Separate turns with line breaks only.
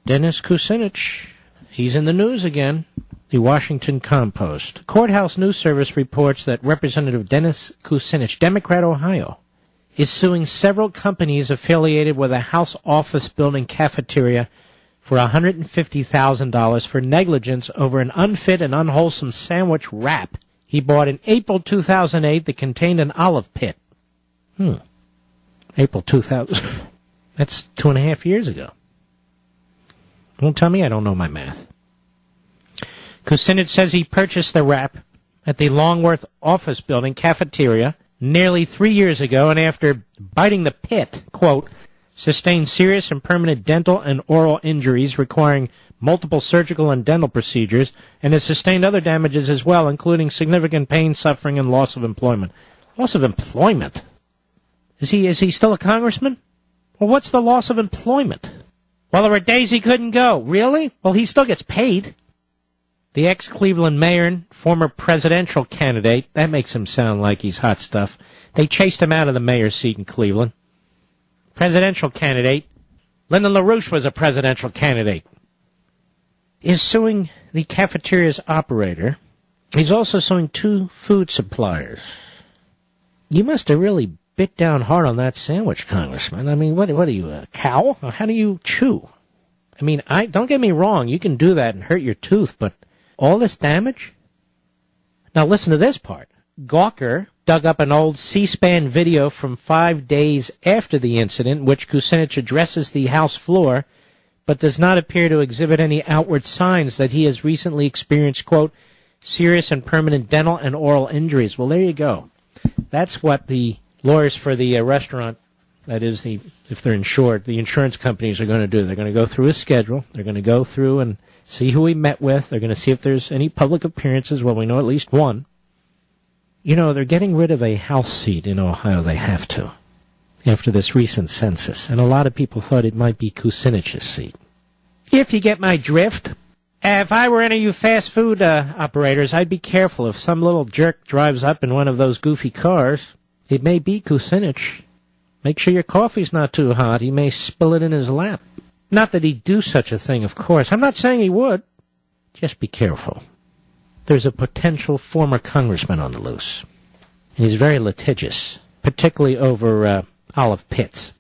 Dennis Kucinich, he's in the news again. The Washington Compost. Courthouse News Service reports that Representative Dennis Kucinich, Democrat, Ohio, is suing several companies affiliated with a House office building cafeteria for $150,000 for negligence over an unfit and unwholesome sandwich wrap he bought in April 2008 that contained an olive pit. April 2000. That's 2.5 years ago. Don't tell me I don't know my math. Kucinich says he purchased the wrap at the Longworth office building cafeteria nearly 3 years ago, and after biting the pit, quote, sustained serious and permanent dental and oral injuries requiring multiple surgical and dental procedures, and has sustained other damages as well, including significant pain, suffering, and loss of employment. Loss of employment? Is he still a congressman? Well, what's the loss of employment? Well, there were days he couldn't go. Really? Well, he still gets paid. The ex-Cleveland mayor and former presidential candidate, that makes him sound like he's hot stuff. They chased him out of the mayor's seat in Cleveland. Presidential candidate, Lyndon LaRouche was a presidential candidate, is suing the cafeteria's operator. He's also suing 2 food suppliers. You must have really bit down hard on that sandwich, Congressman. I mean, what are you, a cow? How do you chew? I mean, don't get me wrong, you can do that and hurt your tooth, but all this damage? Now listen to this part. Gawker dug up an old C-SPAN video from 5 days after the incident, which Kucinich addresses the House floor, but does not appear to exhibit any outward signs that he has recently experienced, quote, serious and permanent dental and oral injuries. Well, there you go. That's what the lawyers for the restaurant, that is, if they're insured, the insurance companies are going to do. They're going to go through his schedule. They're going to go through and see who he met with. They're going to see if there's any public appearances. Well, we know at least one. You know, they're getting rid of a House seat in Ohio. They have to, after this recent census. And a lot of people thought it might be Kucinich's seat. If you get my drift, if I were any of you fast food operators, I'd be careful. If some little jerk drives up in one of those goofy cars, it may be Kucinich. Make sure your coffee's not too hot. He may spill it in his lap. Not that he'd do such a thing, of course. I'm not saying he would. Just be careful. There's a potential former congressman on the loose. He's very litigious, particularly over olive pits.